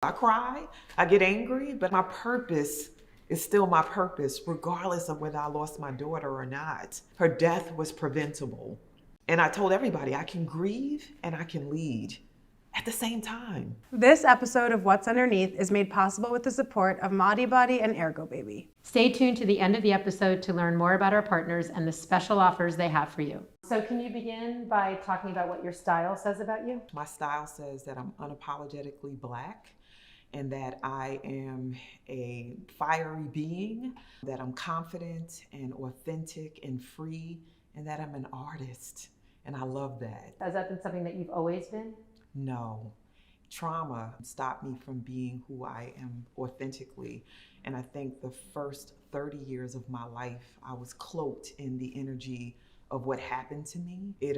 I cry, I get angry, but my purpose is still my purpose, regardless of whether I lost my daughter or not. Her death was preventable. And I told everybody I can grieve and I can lead at the same time. This episode of What's Underneath is made possible with the support of Madi Body and Ergo Baby. Stay tuned to the end of the episode to learn more about our partners and the special offers they have for you. So can you begin by talking about what your style says about you? My style says that I'm unapologetically Black and that I am a fiery being, that I'm confident and authentic and free, and that I'm an artist. And I love that. Has that been something that you've always been? No. Trauma stopped me from being who I am authentically. And I think the first 30 years of my life, I was cloaked in the energy of what happened to me. It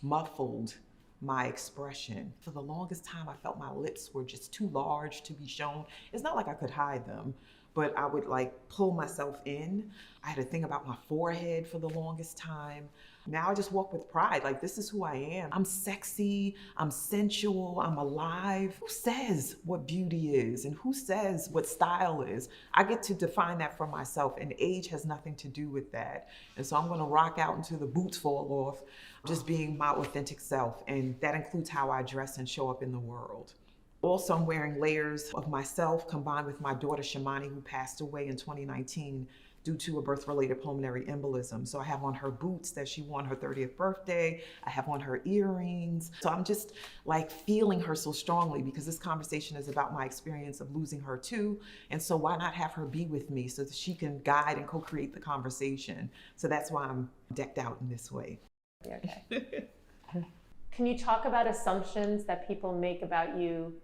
muffled my expression. For the longest time, I felt my lips were just too large to be shown. It's not like I could hide them, but I would like pull myself in. I had a thing about my forehead for the longest time. Now I just walk with pride, like this is who I am. I'm sexy, I'm sensual, I'm alive. Who says what beauty is and who says what style is? I get to define that for myself, and age has nothing to do with that. And so I'm gonna rock out until the boots fall off, just being my authentic self, and that includes how I dress and show up in the world. Also, I'm wearing layers of myself combined with my daughter Shawnee, who passed away in 2019 due to a birth-related pulmonary embolism. So I have on her boots that she wore on her 30th birthday. I have on her earrings. So I'm just like feeling her so strongly because this conversation is about my experience of losing her too. And so why not have her be with me so that she can guide and co-create the conversation? So that's why I'm decked out in this way. Okay. Can you talk about assumptions that people make about you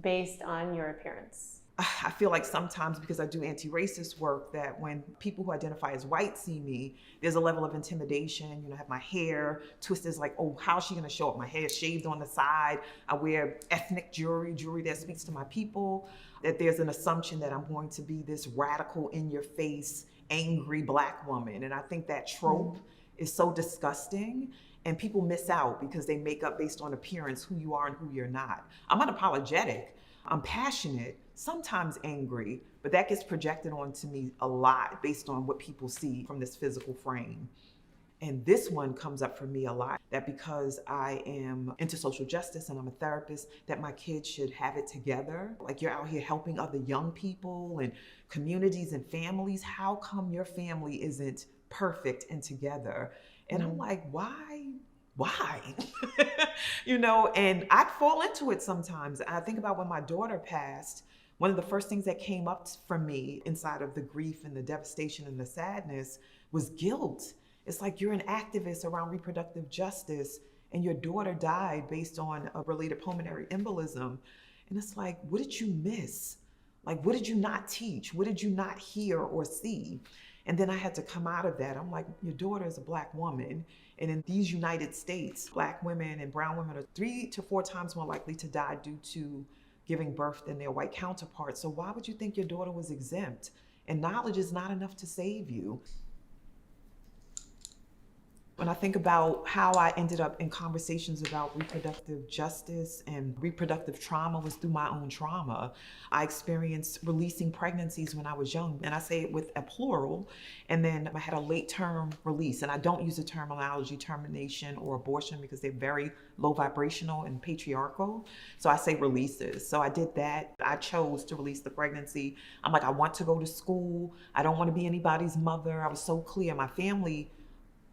based on your appearance? I feel like sometimes because I do anti-racist work that when people who identify as white see me, there's a level of intimidation. You know, I have my hair twisted, like, oh, how's she gonna show up? My hair is shaved on the side. I wear ethnic jewelry that speaks to my people. That there's an assumption that I'm going to be this radical, in your face, angry Black woman. And I think that trope is so disgusting. And people miss out because they make up based on appearance who you are and who you're not. I'm unapologetic. I'm passionate, sometimes angry, but that gets projected onto me a lot based on what people see from this physical frame. And this one comes up for me a lot, that because I am into social justice and I'm a therapist, that my kids should have it together. Like, you're out here helping other young people and communities and families. How come your family isn't perfect and together? And I'm like, why? You know, and I'd fall into it sometimes. I think about when my daughter passed, one of the first things that came up for me inside of the grief and the devastation and the sadness was guilt. It's like, you're an activist around reproductive justice and your daughter died based on a related pulmonary embolism. And it's like, what did you miss? Like, what did you not teach? What did you not hear or see? And then I had to come out of that. I'm like, your daughter is a Black woman. And in these United States, Black women and brown women are 3 to 4 times more likely to die due to giving birth than their white counterparts. So why would you think your daughter was exempt? And knowledge is not enough to save you. When I think about how I ended up in conversations about reproductive justice and reproductive trauma was through my own trauma. I experienced releasing pregnancies when I was young, and I say it with a plural, and then I had a late term release, and I don't use the terminology termination or abortion because they're very low vibrational and patriarchal. So I say releases. So I did that. I chose to release the pregnancy. I'm like, I want to go to school. I don't want to be anybody's mother. I was so clear. My family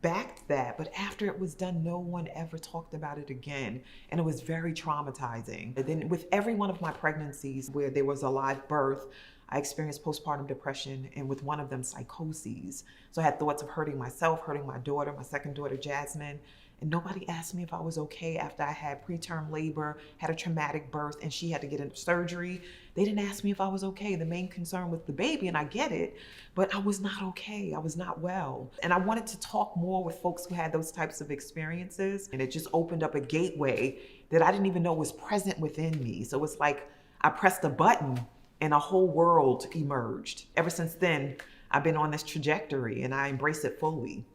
backed that, but after it was done, no one ever talked about it again. And it was very traumatizing. And then with every one of my pregnancies where there was a live birth, I experienced postpartum depression, and with one of them, psychoses. So I had thoughts of hurting myself, hurting my daughter, my second daughter, Jasmine. And nobody asked me if I was okay after I had preterm labor, had a traumatic birth, and she had to get into surgery. They didn't ask me if I was okay. The main concern was the baby, and I get it, but I was not okay. I was not well. And I wanted to talk more with folks who had those types of experiences, and it just opened up a gateway that I didn't even know was present within me. So it's like I pressed a button and a whole world emerged. Ever since then, I've been on this trajectory, and I embrace it fully.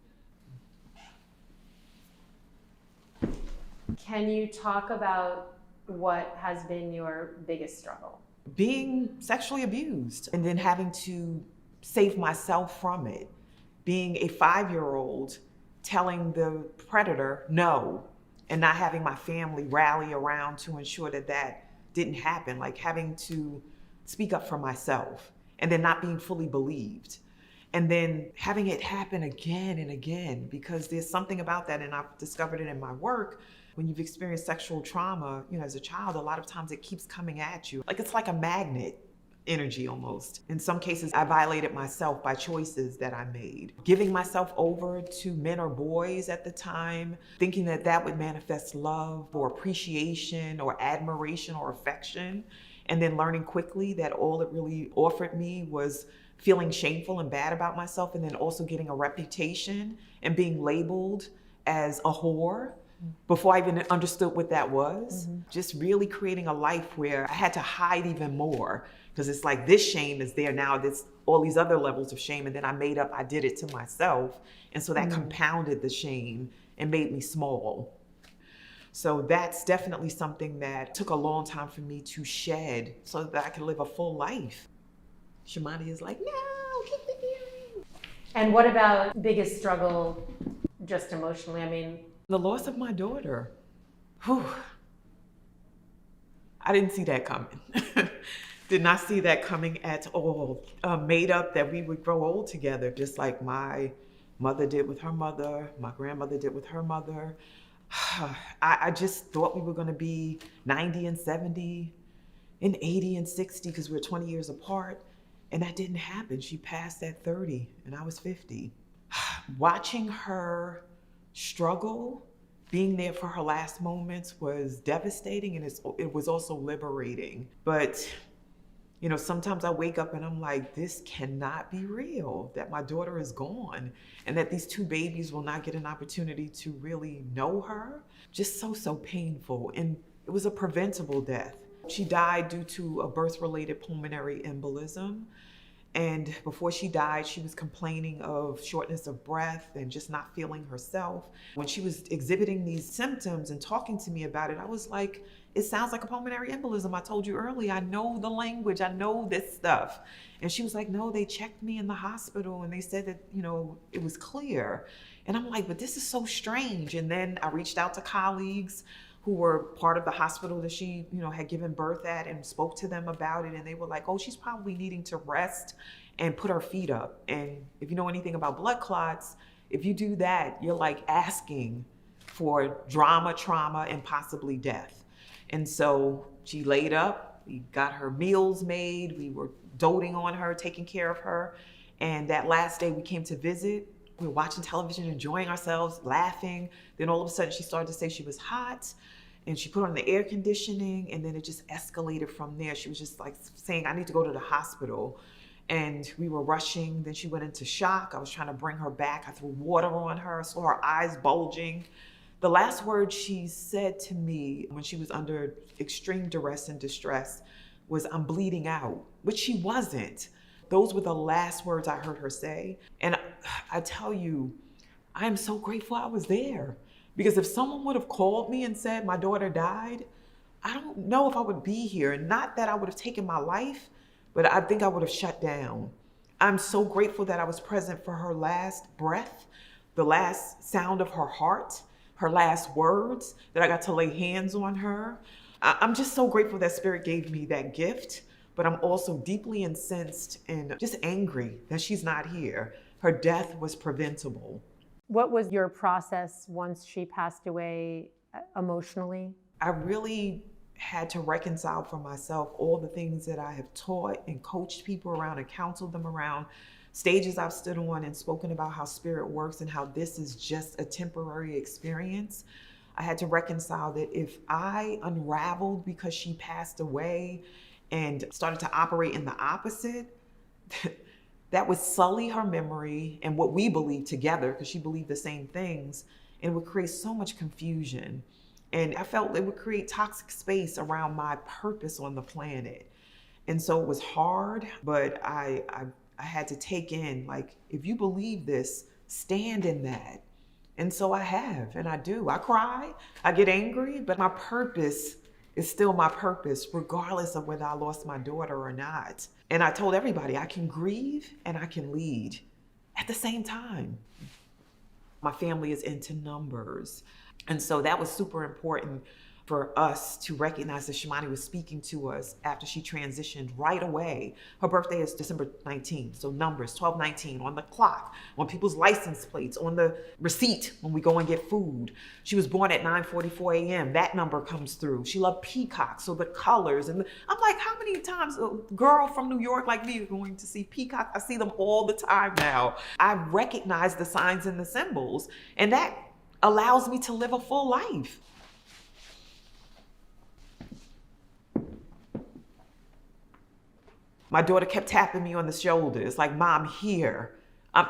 Can you talk about what has been your biggest struggle? being sexually abused and then having to save myself from it. Being a 5-year-old telling the predator no and not having my family rally around to ensure that that didn't happen, like having to speak up for myself and then not being fully believed. And then having it happen again and again, because there's something about that, and I've discovered it in my work. When you've experienced sexual trauma, as a child, a lot of times it keeps coming at you. Like it's like a magnet energy almost. In some cases, I violated myself by choices that I made. Giving myself over to men or boys at the time, thinking that that would manifest love or appreciation or admiration or affection, and then learning quickly that all it really offered me was feeling shameful and bad about myself, and then also getting a reputation and being labeled as a whore before I even understood what that was. Just really creating a life where I had to hide even more, because it's like this shame is there now, there's all these other levels of shame, and then I did it to myself, and so that compounded the shame and made me small. So that's definitely something that took a long time for me to shed so that I could live a full life. Shawnee is like, no, keep the earring. And what about biggest struggle just emotionally? I mean, The loss of my daughter. Whew. I didn't see that coming. Did not see that coming at all. Made up that we would grow old together, just like my mother did with her mother, my grandmother did with her mother. I just thought we were going to be 90 and 70 and 80 and 60 because we're 20 years apart. And that didn't happen. She passed at 30 and I was 50. Watching her struggle, being there for her last moments was devastating, and it was also liberating. But, sometimes I wake up and I'm like, this cannot be real, that my daughter is gone and that these two babies will not get an opportunity to really know her. Just so painful. And it was a preventable death. She died due to a birth-related pulmonary embolism. And before she died, she was complaining of shortness of breath and just not feeling herself. When she was exhibiting these symptoms and talking to me about it, I was like, it sounds like a pulmonary embolism. I told you earlier, I know the language, I know this stuff. And she was like, no, they checked me in the hospital and they said that, it was clear. And I'm like, but this is so strange. And then I reached out to colleagues who were part of the hospital that she, had given birth at, and spoke to them about it. And they were like, oh, she's probably needing to rest and put her feet up. And if you know anything about blood clots, if you do that, you're like asking for drama, trauma, and possibly death. And so she laid up, we got her meals made, we were doting on her, taking care of her. And that last day we came to visit, we were watching television, enjoying ourselves, laughing. Then all of a sudden she started to say she was hot, and she put on the air conditioning, and then it just escalated from there. She was just like saying, I need to go to the hospital. And we were rushing. Then she went into shock. I was trying to bring her back. I threw water on her, saw her eyes bulging. The last word she said to me when she was under extreme duress and distress was, I'm bleeding out, which she wasn't. Those were the last words I heard her say. And I tell you, I am so grateful I was there. Because if someone would have called me and said my daughter died, I don't know if I would be here. And not that I would have taken my life, but I think I would have shut down. I'm so grateful that I was present for her last breath, the last sound of her heart, her last words, that I got to lay hands on her. I'm just so grateful that Spirit gave me that gift, but I'm also deeply incensed and just angry that she's not here. Her death was preventable. what was your process once she passed away emotionally? I really had to reconcile for myself all the things that I have taught and coached people around and counseled them around, stages I've stood on and spoken about how spirit works and how this is just a temporary experience. I had to reconcile that if I unraveled because she passed away and started to operate in the opposite, that would sully her memory and what we believed together, because she believed the same things, and it would create so much confusion. And I felt it would create toxic space around my purpose on the planet. And so it was hard, but I had to take in, like, if you believe this, stand in that. And so I have, and I do. I cry, I get angry, but my purpose is still my purpose, regardless of whether I lost my daughter or not. And I told everybody I can grieve and I can lead at the same time. My family is into numbers. And so that was super important for us to recognize that Shawnee was speaking to us after she transitioned right away. Her birthday is December 19th, so numbers, 1219 on the clock, on people's license plates, on the receipt when we go and get food. She was born at 9:44 a.m. That number comes through. She loved peacocks, so the colors. And I'm like, how many times a girl from New York like me is going to see peacocks? I see them all the time now. I recognize the signs and the symbols, and that allows me to live a full life. My daughter kept tapping me on the shoulders, like, Mom, here. I'm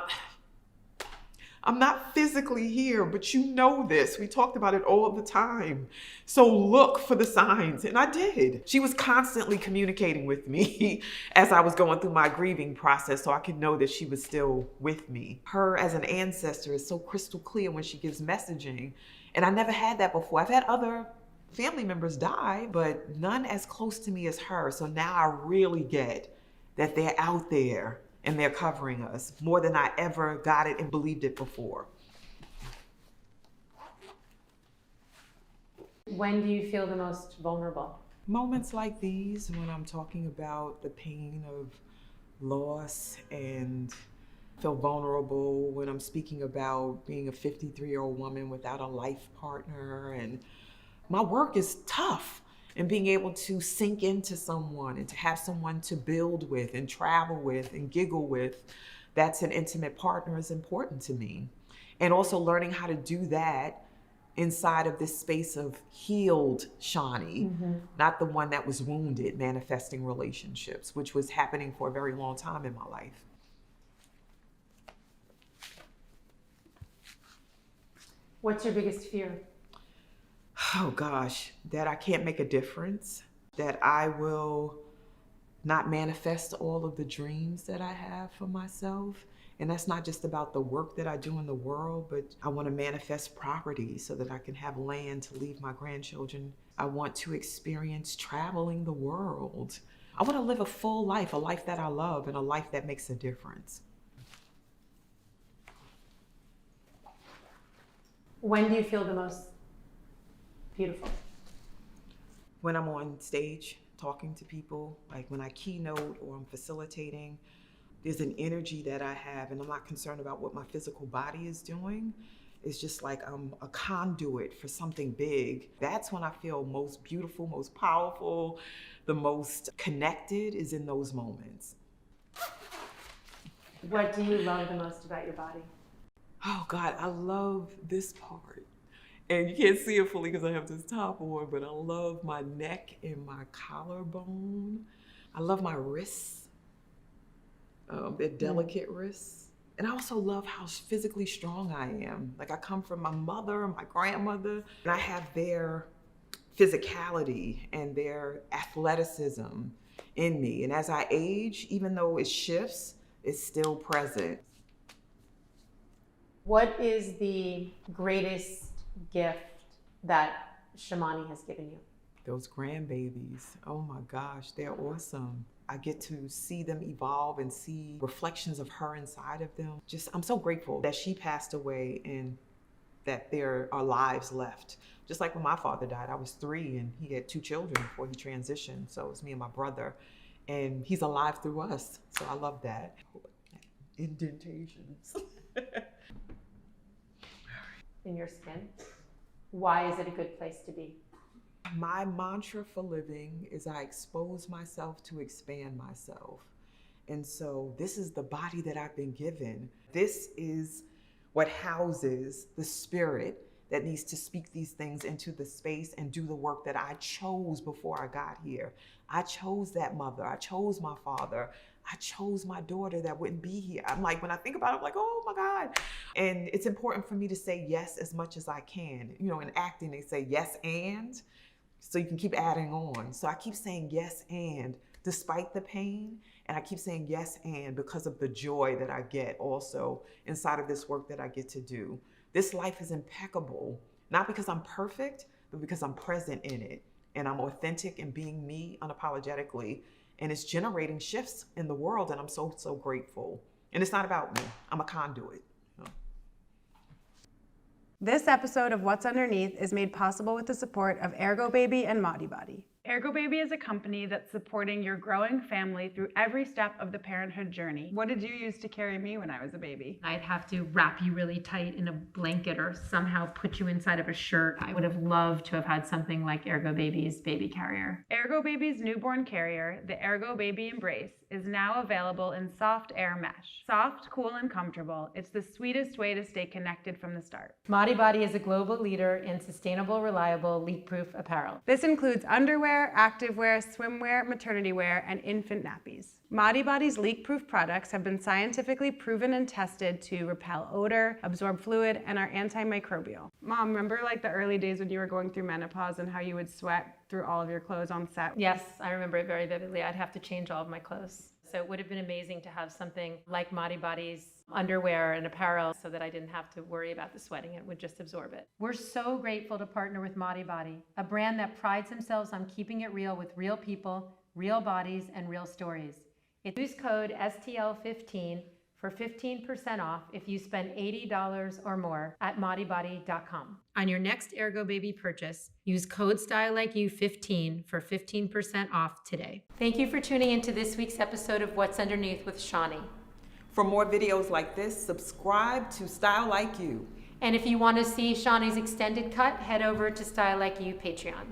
not physically here, but you know this. We talked about it all the time. So look for the signs, and I did. She was constantly communicating with me as I was going through my grieving process so I could know that she was still with me. Her as an ancestor is so crystal clear when she gives messaging, and I never had that before. I've had other family members die, but none as close to me as her. So now I really get that they're out there and they're covering us more than I ever got it and believed it before. When do you feel the most vulnerable? Moments like these, when I'm talking about the pain of loss and feel vulnerable, when I'm speaking about being a 53-year-old woman without a life partner, and my work is tough, and being able to sink into someone and to have someone to build with and travel with and giggle with, that's an intimate partner, is important to me. And also learning how to do that inside of this space of healed Shawnee, not the one that was wounded, manifesting relationships, which was happening for a very long time in my life. What's your biggest fear? Oh gosh, that I can't make a difference, that I will not manifest all of the dreams that I have for myself. And that's not just about the work that I do in the world, but I want to manifest property so that I can have land to leave my grandchildren. I want to experience traveling the world. I want to live a full life, a life that I love, and a life that makes a difference. When do you feel the most beautiful? When I'm on stage talking to people, like when I keynote or I'm facilitating, there's an energy that I have, and I'm not concerned about what my physical body is doing. It's just like I'm a conduit for something big. That's when I feel most beautiful, most powerful, the most connected, is in those moments. What do you love the most about your body? Oh God, I love this part. And you can't see it fully because I have this top on, but I love my neck and my collarbone. I love my wrists. They're delicate wrists. And I also love how physically strong I am. Like, I come from my mother and my grandmother, and I have their physicality and their athleticism in me. And as I age, even though it shifts, it's still present. What is the greatest gift that Shawnee has given you? Those grandbabies, oh my gosh, they're awesome. I get to see them evolve and see reflections of her inside of them. I'm so grateful that she passed away and that there are lives left. Just like when my father died, I was 3 and he had 2 children before he transitioned. So it's me and my brother, and he's alive through us. So I love that. Indentations. In your skin? Why is it a good place to be? My mantra for living is I expose myself to expand myself. And so this is the body that I've been given. This is what houses the spirit that needs to speak these things into the space and do the work that I chose before I got here. I chose that mother. I chose my father. I chose my daughter that wouldn't be here. I'm like, when I think about it, I'm like, oh my God. And it's important for me to say yes as much as I can. You know, in acting, they say yes and, so you can keep adding on. So I keep saying yes and, despite the pain, and I keep saying yes and because of the joy that I get also inside of this work that I get to do. This life is impeccable, not because I'm perfect, but because I'm present in it. and I'm authentic and being me unapologetically. And it's generating shifts in the world, and I'm so, so grateful. And it's not about me. I'm a conduit. This episode of What's Underneath is made possible with the support of Ergo Baby and Modi Body. Ergo Baby is a company that's supporting your growing family through every step of the parenthood journey. What did you use to carry me when I was a baby? I'd have to wrap you really tight in a blanket or somehow put you inside of a shirt. I would have loved to have had something like Ergo Baby's baby carrier. Ergo Baby's newborn carrier, the Ergo Baby Embrace, is now available in soft air mesh. Soft, cool, and comfortable. It's the sweetest way to stay connected from the start. Modi Body is a global leader in sustainable, reliable, leak-proof apparel. This includes underwear, activewear, swimwear, maternity wear, and infant nappies. Modi Body's leak-proof products have been scientifically proven and tested to repel odor, absorb fluid, and are antimicrobial. Mom, remember like the early days when you were going through menopause and how you would sweat through all of your clothes on set? Yes, I remember it very vividly. I'd have to change all of my clothes. So it would have been amazing to have something like Modi Body's underwear and apparel so that I didn't have to worry about the sweating. It would just absorb it. We're so grateful to partner with Modi Body, a brand that prides themselves on keeping it real with real people, real bodies, and real stories. Use code STL15 for 15% off if you spend $80 or more at modibody.com. On your next Ergo Baby purchase, use code StyleLikeYou15 for 15% off today. Thank you for tuning into this week's episode of What's Underneath with Shawnee. For more videos like this, subscribe to Style Like You. And if you want to see Shawnee's extended cut, head over to Style Like You Patreon.